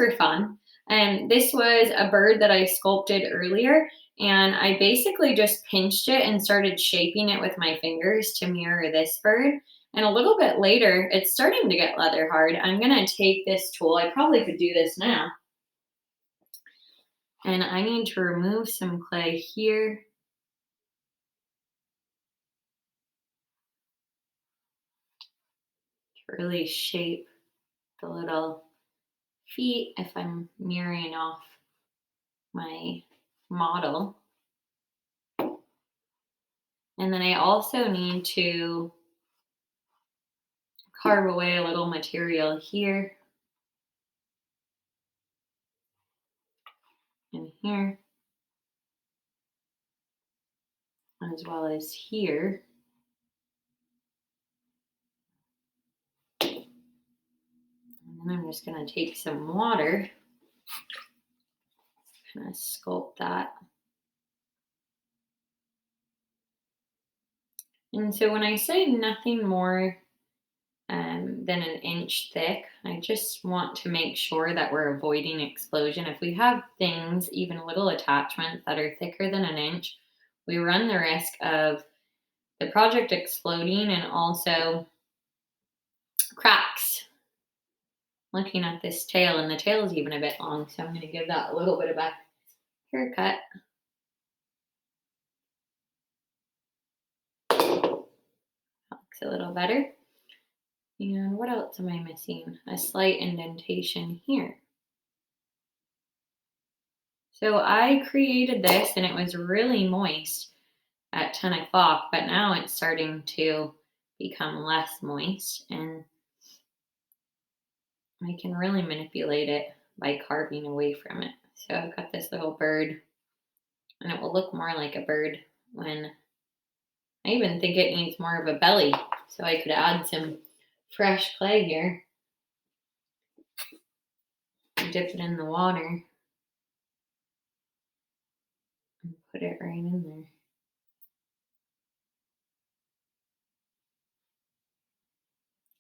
for fun. And this was a bird that I sculpted earlier, and I basically just pinched it and started shaping it with my fingers to mirror this bird. And a little bit later, it's starting to get leather hard. I'm gonna take this tool, I probably could do this now, and I need to remove some clay here. To really shape the little feet if I'm mirroring off my model. And then I also need to carve away a little material here and here, as well as here. And then I'm just going to take some water, kind of sculpt that. And so when I say nothing more than an inch thick, I just want to make sure that we're avoiding explosion. If we have things, even little attachments that are thicker than an inch, we run the risk of the project exploding and also cracks. Looking at this tail, and the tail is even a bit long, so I'm going to give that a little bit of a haircut. Looks a little better. And what else am I missing? A slight indentation here. So I created this and it was really moist at 10 o'clock, but now it's starting to become less moist, and I can really manipulate it by carving away from it. So I've got this little bird, and it will look more like a bird when I even think it needs more of a belly. So I could add some fresh clay here, dip it in the water, and put it right in there.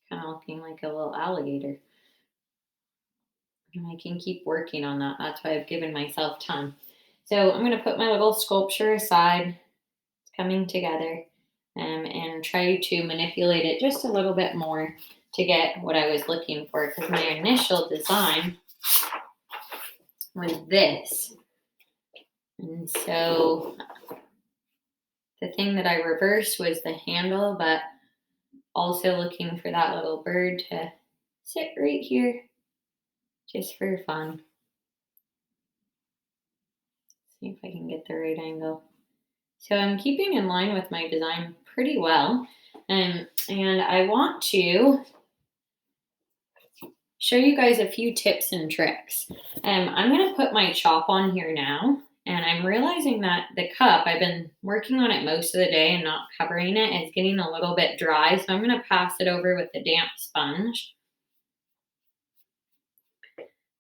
Kind of looking like a little alligator. And I can keep working on that. That's why I've given myself time. So I'm going to put my little sculpture aside. It's coming together, and try to manipulate it just a little bit more to get what I was looking for, because my initial design was this. And so the thing that I reversed was the handle, but also looking for that little bird to sit right here just for fun. See if I can get the right angle. So I'm keeping in line with my design pretty well. And I want to show you guys a few tips and tricks. I'm going to put my chop on here now. And I'm realizing that the cup, I've been working on it most of the day and not covering it, is getting a little bit dry. So I'm going to pass it over with the damp sponge.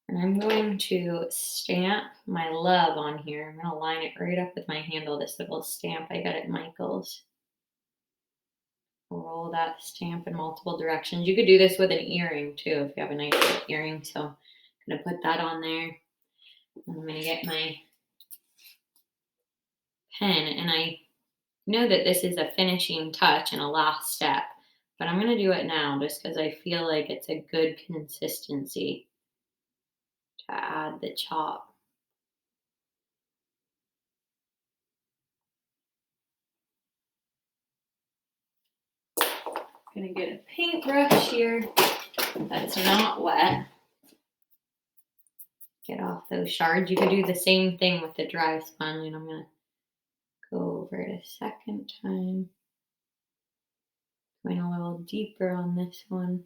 And I'm going to stamp my love on here. I'm going to line it right up with my handle, this little stamp I got at Michael's. Roll that stamp in multiple directions. You could do this with an earring too if you have a nice earring. So I'm going to put that on there. I'm going to get my pen, and I know that this is a finishing touch and a last step, but I'm going to do it now just because I feel like it's a good consistency to add the chop. I'm going to get a paintbrush here that's not wet. Get off those shards. You could do the same thing with the dry sponge, and I'm going to go over it a second time. Going a little deeper on this one.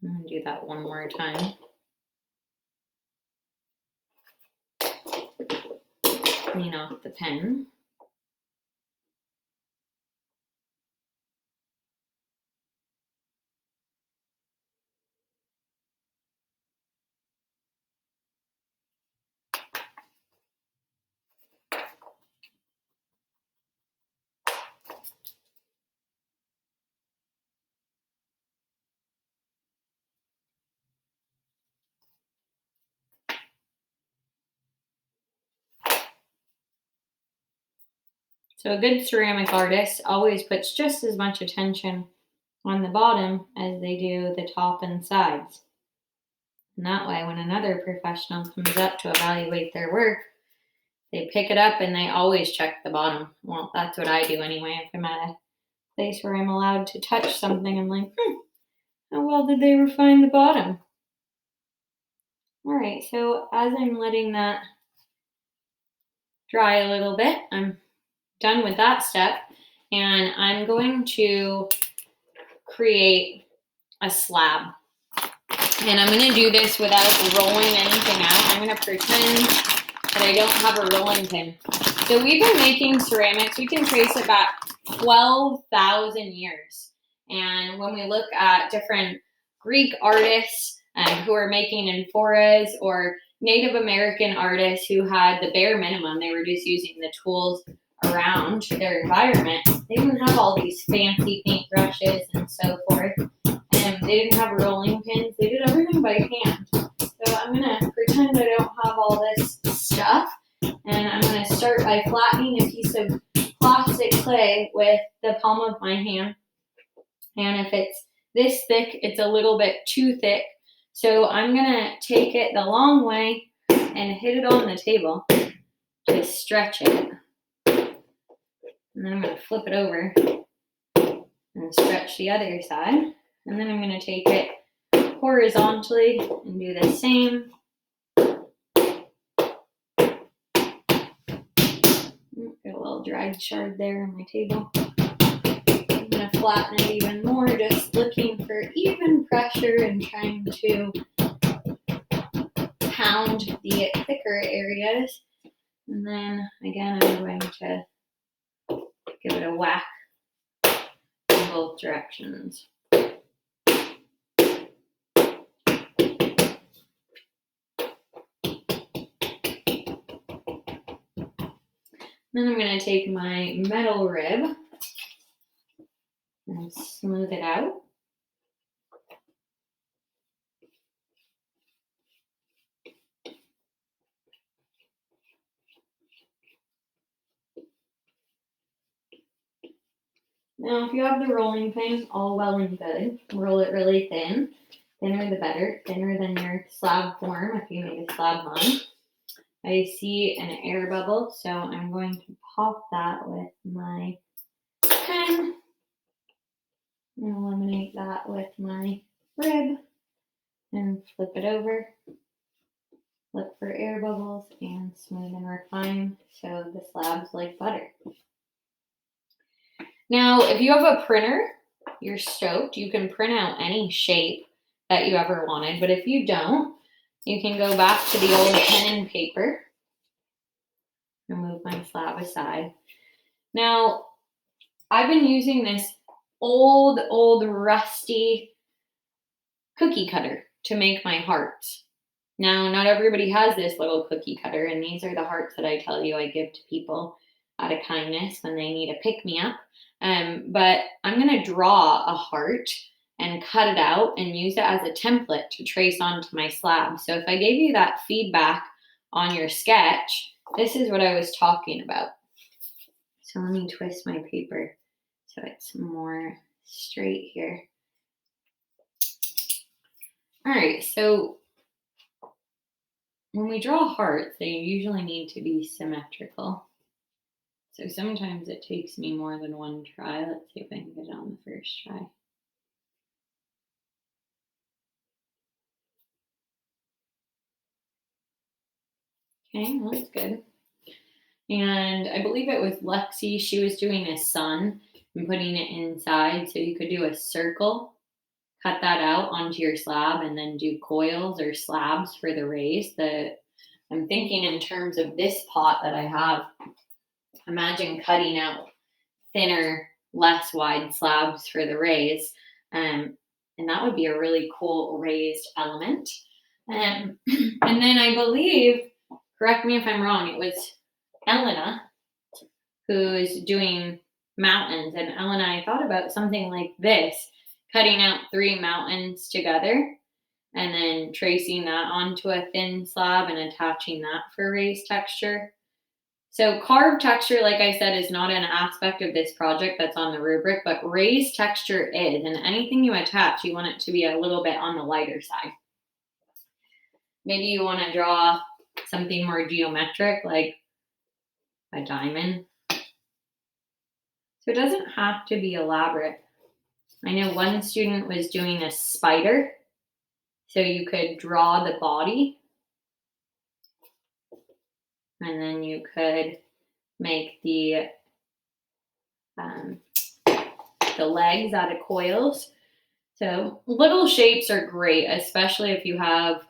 I'm going to do that one more time. Clean off the pen. So a good ceramic artist always puts just as much attention on the bottom as they do the top and sides. And that way, when another professional comes up to evaluate their work, they pick it up and they always check the bottom. Well, that's what I do anyway. If I'm at a place where I'm allowed to touch something, I'm like, how well did they refine the bottom? All right, so as I'm letting that dry a little bit, I'm done with that step. And I'm going to create a slab. And I'm going to do this without rolling anything out. I'm going to pretend that I don't have a rolling pin. So we've been making ceramics. We can trace it back 12,000 years. And when we look at different Greek artists who are making amphoras, or Native American artists who had the bare minimum, they were just using the tools around their environment. They didn't have all these fancy paint brushes and so forth. And they didn't have rolling pins. They did everything by hand. So I'm going to pretend I don't have all this stuff. And I'm going to start by flattening a piece of plastic clay with the palm of my hand. And if it's this thick, it's a little bit too thick. So I'm going to take it the long way and hit it on the table to stretch it. And then I'm going to flip it over and stretch the other side. And then I'm going to take it horizontally and do the same. Got a little dried shard there on my table. I'm going to flatten it even more, just looking for even pressure and trying to pound the thicker areas. And then again, I'm going to give it a whack in both directions. Then I'm going to take my metal rib and smooth it out. Now, if you have the rolling pin, all well and good. Roll it really thin. Thinner the better. Thinner than your slab form if you made a slab line. I see an air bubble, so I'm going to pop that with my pen and eliminate that with my rib and flip it over. Look for air bubbles and smooth and refine so the slab's like butter. Now, if you have a printer, you're stoked. You can print out any shape that you ever wanted, but if you don't, you can go back to the old pen and paper. Remove my slab aside. Now, I've been using this old rusty cookie cutter to make my hearts. Now, not everybody has this little cookie cutter, and these are the hearts that I tell you I give to people out of kindness when they need a pick-me-up. But I'm going to draw a heart and cut it out and use it as a template to trace onto my slab. So if I gave you that feedback on your sketch, this is what I was talking about. So let me twist my paper so it's more straight here. All right, so when we draw hearts, they usually need to be symmetrical. So sometimes it takes me more than one try. Let's see if I can get it on the first try. Okay, that's good. And I believe it was Lexi. She was doing a sun and putting it inside. So you could do a circle, cut that out onto your slab, and then do coils or slabs for the rays. I'm thinking in terms of this pot that I have. Imagine cutting out thinner, less wide slabs for the rays. And that would be a really cool raised element. And then I believe, correct me if I'm wrong, it was Elena who's doing mountains. And Elena, I thought about something like this, cutting out 3 mountains together and then tracing that onto a thin slab and attaching that for raised texture. So carved texture, like I said, is not an aspect of this project that's on the rubric, but raised texture is. And anything you attach, you want it to be a little bit on the lighter side. Maybe you want to draw something more geometric, like a diamond. So it doesn't have to be elaborate. I know one student was doing a spider, so you could draw the body, and then you could make um, the legs out of coils. So little shapes are great, especially if you have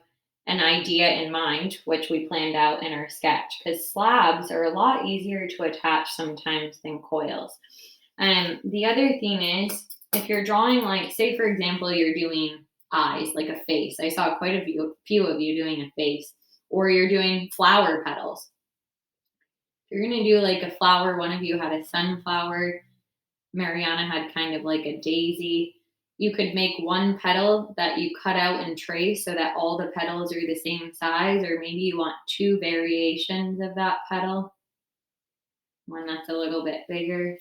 an idea in mind, which we planned out in our sketch, because slabs are a lot easier to attach sometimes than coils. And the other thing is, if you're drawing, like, say, for example, you're doing eyes, like a face. I saw quite a few of you doing a face, or you're doing flower petals. If you're going to do like a flower, one of you had a sunflower, Mariana had kind of like a daisy. You could make one petal that you cut out and trace so that all the petals are the same size, or maybe you want two variations of that petal, one that's a little bit bigger.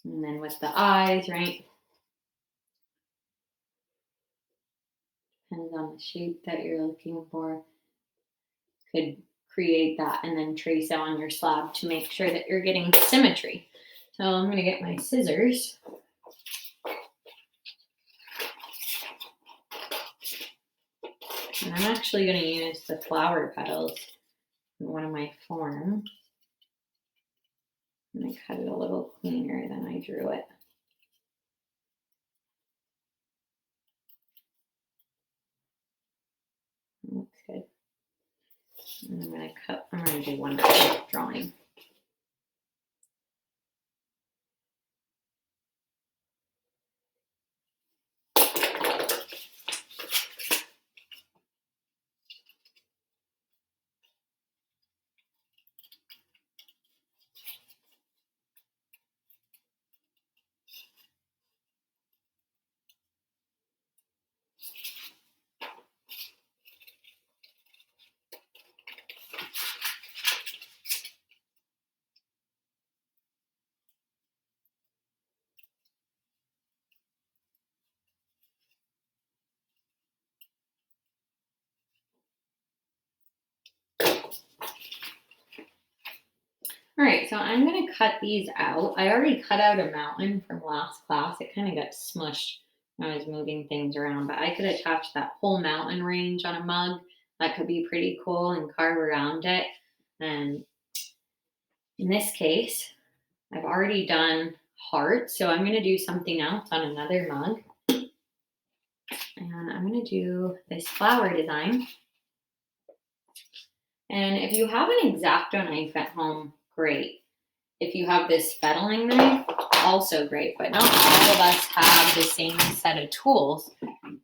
And then with the eyes, right? Depends on the shape that you're looking for. Could create that and then trace it on your slab to make sure that you're getting symmetry. So I'm going to get my scissors. And I'm actually going to use the flower petals in one of my forms. And I cut it a little cleaner than I drew it. Looks good. And I'm going to do one drawing. All right, so I'm going to cut these out. I already cut out a mountain from last class. It kind of got smushed when I was moving things around, but I could attach that whole mountain range on a mug. That could be pretty cool and carve around it. And in this case, I've already done hearts, so I'm going to do something else on another mug. And I'm going to do this flower design. And if you have an X-Acto knife at home, great. If you have this fettling knife, also great, but not all of us have the same set of tools.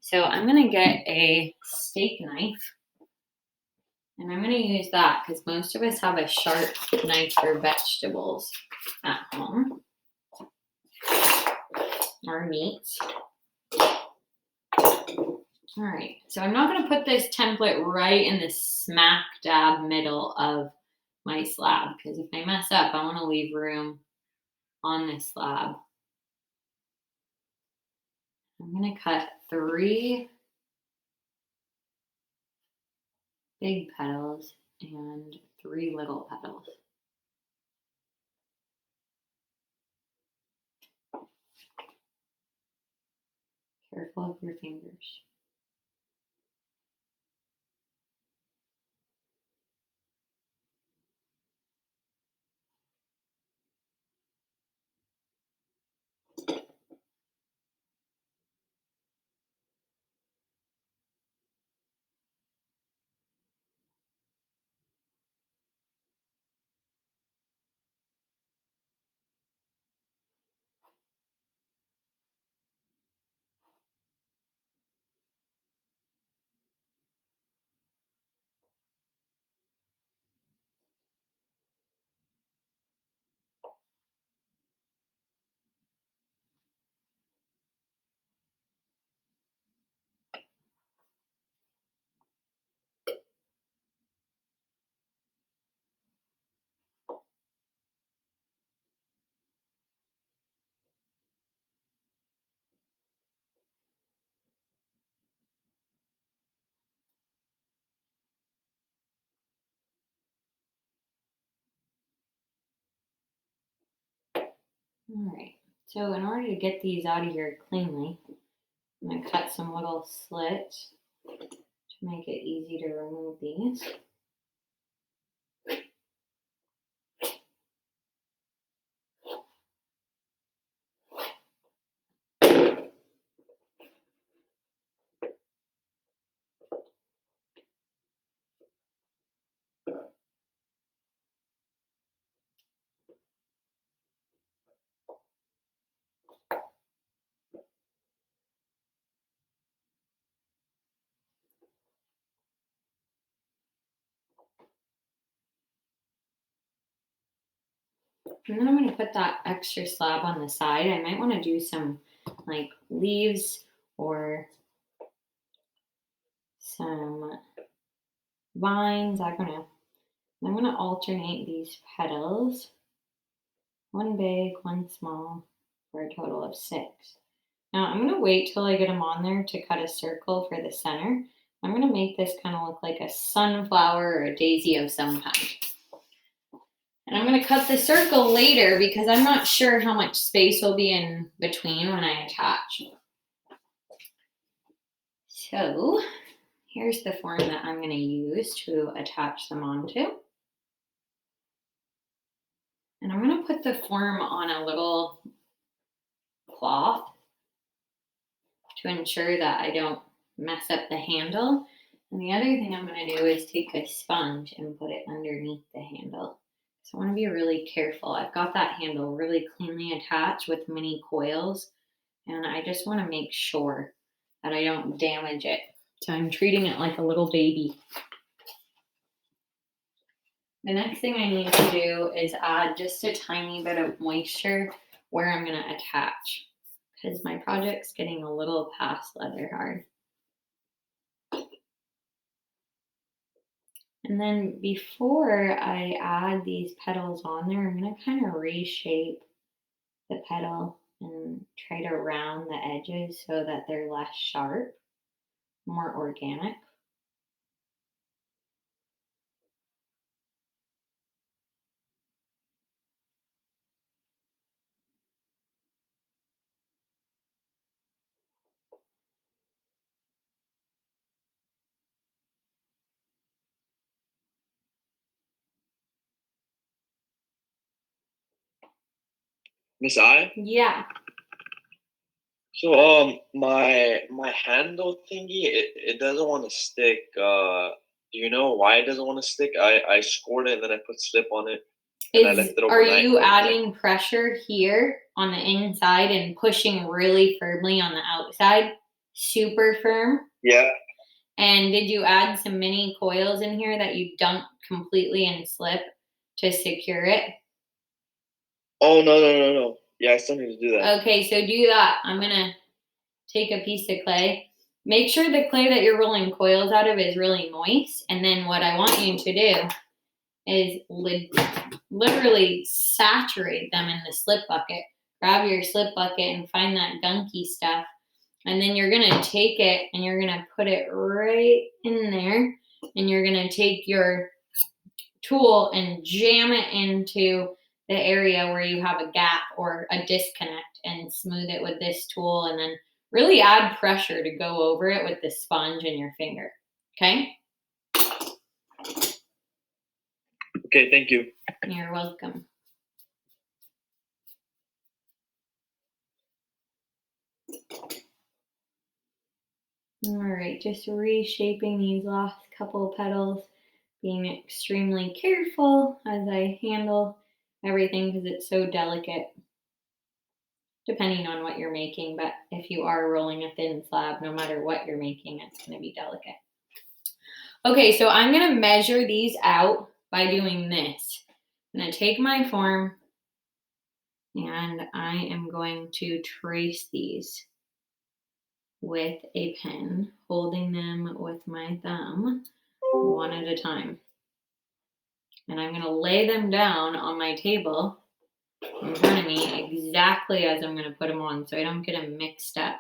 So I'm going to get a steak knife, and I'm going to use that because most of us have a sharp knife for vegetables at home or meats. All right, so I'm not going to put this template right in the smack dab middle of my slab, because if I mess up, I want to leave room on this slab. I'm going to cut 3 big petals and 3 little petals. Careful of your fingers. All right. So in order to get these out of here cleanly, I'm going to cut some little slits to make it easy to remove these. And then I'm going to put that extra slab on the side. I might want to do some like leaves or some vines. I'm gonna alternate these petals, one big, one small, for a total of 6. Now I'm gonna wait till I get them on there to cut a circle for the center. I'm gonna make this kind of look like a sunflower or a daisy of some kind. And I'm gonna cut the circle later because I'm not sure how much space will be in between when I attach. So here's the form that I'm gonna use to attach them onto. And I'm gonna put the form on a little cloth to ensure that I don't mess up the handle. And the other thing I'm going to do is take a sponge and put it underneath the handle. So I want to be really careful. I've got that handle really cleanly attached with mini coils, and I just want to make sure that I don't damage it. So I'm treating it like a little baby. The next thing I need to do is add just a tiny bit of moisture where I'm going to attach, because my project's getting a little past leather hard. And then before I add these petals on there, I'm going to kind of reshape the petal and try to round the edges so that they're less sharp, more organic. Miss I? Yeah. So my handle thingy it doesn't want to stick. Do you know why it doesn't want to stick? I scored it and then I put slip on it and I left it Are overnight. you adding pressure here on the inside and pushing really firmly on the outside? Super firm? Yeah. And did you add some mini coils in here that you dumped completely in slip to secure it? Oh no. Yeah, I still need to do that. Okay, so do that. I'm gonna take a piece of clay. Make sure the clay that you're rolling coils out of is really moist. And then what I want you to do is literally saturate them in the slip bucket. Grab your slip bucket and find that gunky stuff. And then you're gonna take it and you're gonna put it right in there. And you're gonna take your tool and jam it into the area where you have a gap or a disconnect and smooth it with this tool, and then really add pressure to go over it with the sponge and your finger. Okay? Okay, thank you. You're welcome. All right, just reshaping these last couple petals, being extremely careful as I handle everything because it's so delicate, depending on what you're making. But if you are rolling a thin slab, no matter what you're making, it's going to be delicate. Okay, so I'm going to measure these out by doing this. I'm going to take my form and I am going to trace these with a pen, holding them with my thumb one at a time. And I'm going to lay them down on my table in front of me exactly as I'm going to put them on so I don't get them mixed up.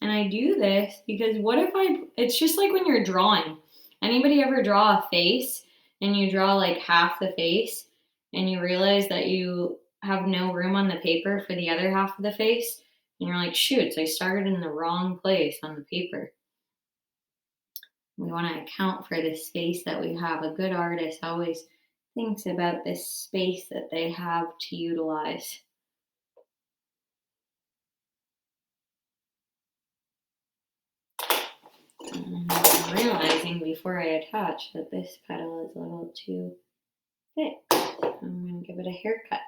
And I do this because what if it's just like when you're drawing. Anybody ever draw a face and you draw like half the face and you realize that you have no room on the paper for the other half of the face? And you're like, shoot, so I started in the wrong place on the paper. We want to account for the space that we have. A good artist always thinks about this space that they have to utilize. I'm realizing before I attach that this petal is a little too thick. So I'm going to give it a haircut.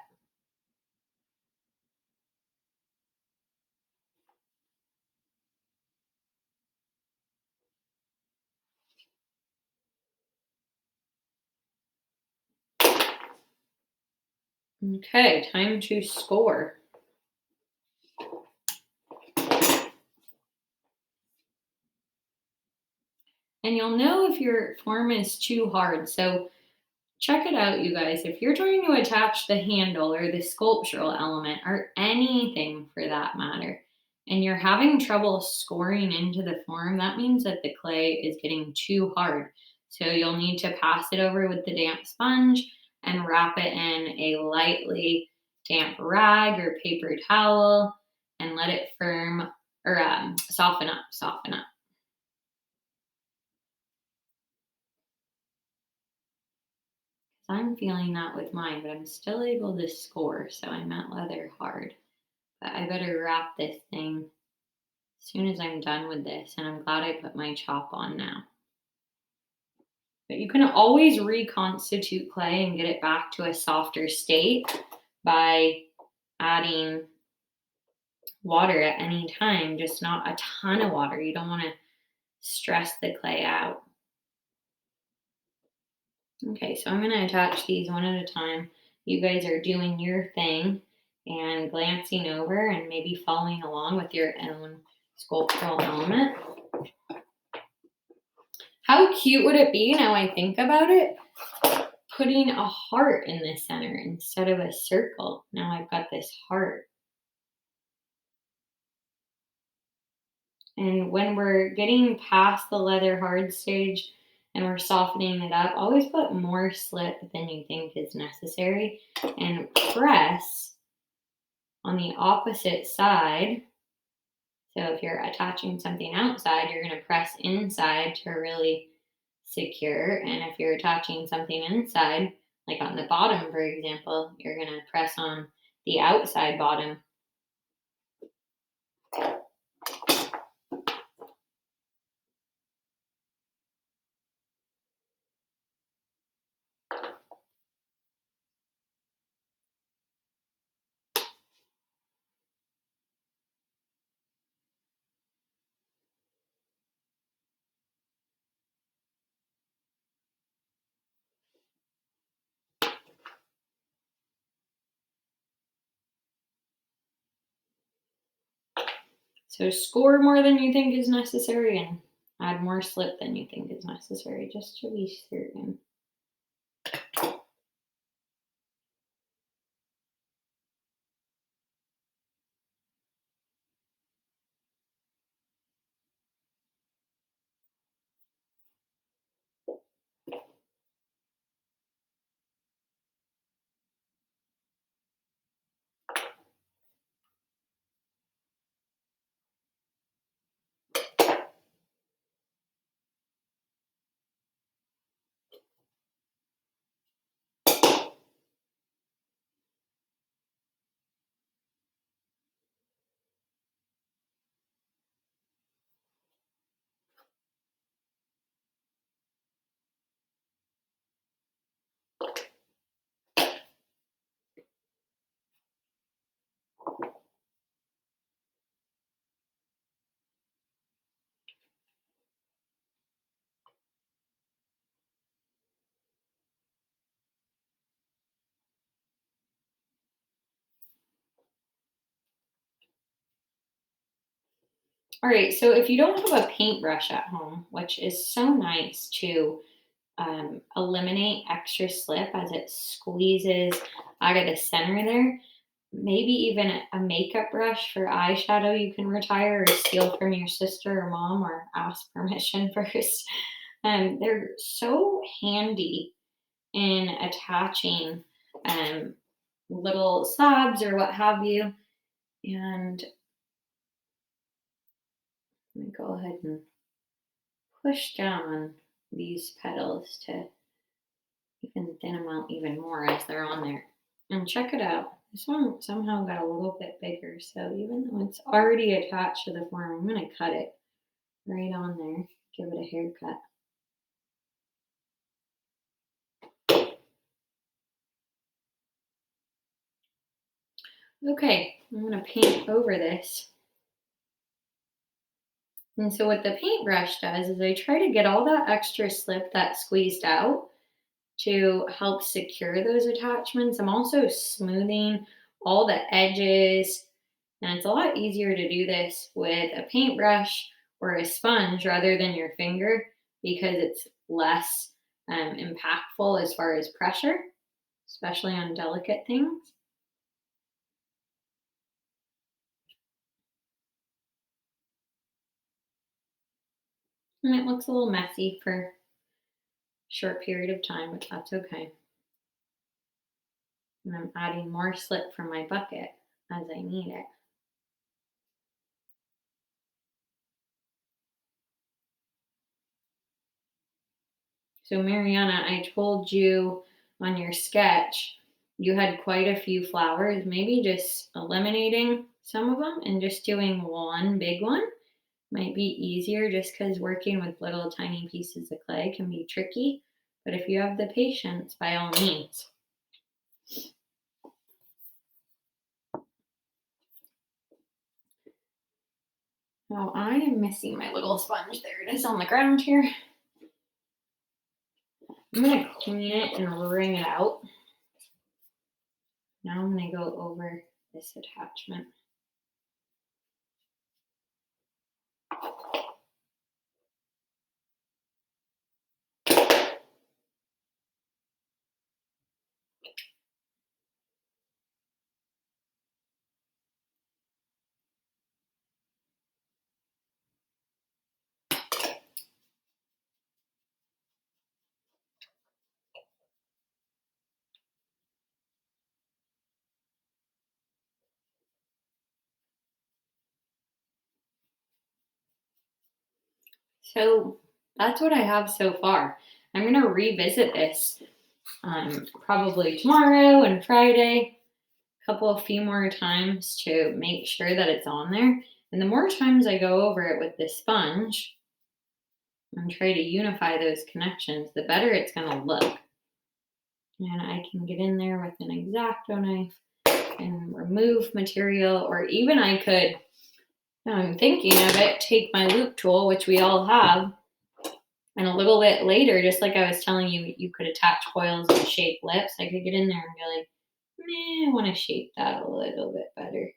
Okay, time to score. And you'll know if your form is too hard. So check it out, you guys. If you're trying to attach the handle or the sculptural element or anything for that matter, and you're having trouble scoring into the form, that means that the clay is getting too hard. So you'll need to pass it over with the damp sponge and wrap it in a lightly damp rag or paper towel and let it firm or soften up, soften up. I'm feeling that with mine, but I'm still able to score, so I'm at leather hard. But I better wrap this thing as soon as I'm done with this, and I'm glad I put my chop on now. But you can always reconstitute clay and get it back to a softer state by adding water at any time, just not a ton of water. You don't want to stress the clay out. Okay, so I'm going to attach these one at a time. You guys are doing your thing and glancing over and maybe following along with your own sculptural element. How cute would it be, now I think about it, putting a heart in the center instead of a circle? Now I've got this heart. And when we're getting past the leather hard stage and we're softening it up, always put more slip than you think is necessary and press on the opposite side. So if you're attaching something outside, you're going to press inside to really secure. And if you're attaching something inside, like on the bottom, for example, you're going to press on the outside bottom. So score more than you think is necessary and add more slip than you think is necessary, just to be certain. All right, so if you don't have a paintbrush at home, which is so nice to eliminate extra slip as it squeezes out of the center there, maybe even a makeup brush for eyeshadow you can retire or steal from your sister or mom or ask permission first. They're so handy in attaching um, little slabs or what have you. And let me go ahead and push down on these petals to even thin them out even more as they're on there. And check it out. This one somehow got a little bit bigger. So even though it's already attached to the form, I'm going to cut it right on there. Give it a haircut. Okay, I'm going to paint over this. And so what the paintbrush does is I try to get all that extra slip that squeezed out to help secure those attachments. I'm also smoothing all the edges, and it's a lot easier to do this with a paintbrush or a sponge rather than your finger because it's less impactful as far as pressure, especially on delicate things. And it looks a little messy for a short period of time, but that's okay. And I'm adding more slip from my bucket as I need it. So, Mariana, I told you on your sketch you had quite a few flowers. Maybe just eliminating some of them and just doing one big one might be easier just because working with little tiny pieces of clay can be tricky. But if you have the patience, by all means. Now I am missing my little sponge. There it is on the ground here. I'm going to clean it and wring it out. Now I'm going to go over this attachment. So that's what I have so far. I'm going to revisit this probably tomorrow and Friday, a few more times to make sure that it's on there. And the more times I go over it with this sponge and try to unify those connections, the better it's going to look. And I can get in there with an X-Acto knife and remove material, or even I could, now I'm thinking of it, take my loop tool, which we all have, and a little bit later, just like I was telling you, you could attach coils and shape lips. I could get in there and be like, I want to shape that a little bit better.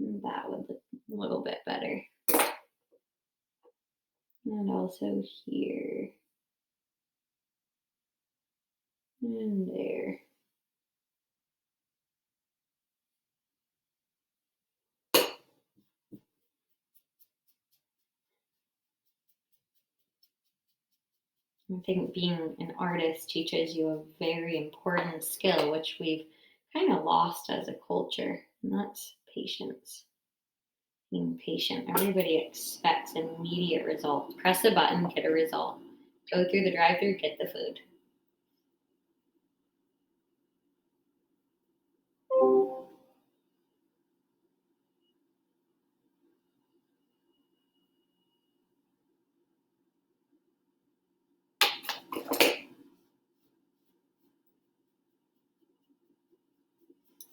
That would look a little bit better. And also here. And there. I think being an artist teaches you a very important skill, which we've kind of lost as a culture, and that's patience. Being patient. Everybody expects immediate results. Press a button, get a result. Go through the drive through, get the food.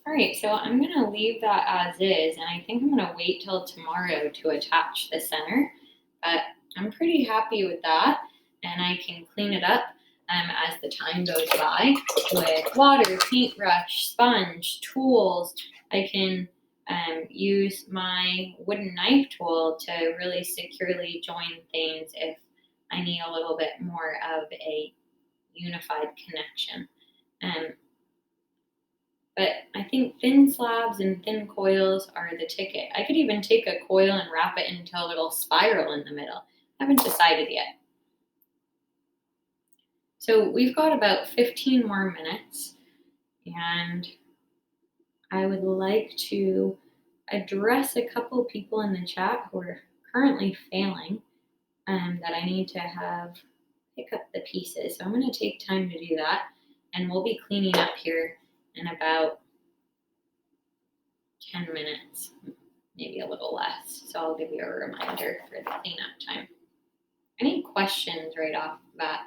All right, so I'm gonna leave that as is, and I think I'm gonna wait till tomorrow to attach the center, but I'm pretty happy with that, and I can clean it up as the time goes by with water, paintbrush, sponge, tools. I can use my wooden knife tool to really securely join things if I need a little bit more of a unified connection. Um, But I think thin slabs and thin coils are the ticket. I could even take a coil and wrap it into a little spiral in the middle. I haven't decided yet. So we've got about 15 more minutes, and I would like to address a couple people in the chat who are currently failing that I need to have pick up the pieces. So I'm going to take time to do that, and we'll be cleaning up here in about 10 minutes, maybe a little less. So I'll give you a reminder for the cleanup time. Any questions right off the bat?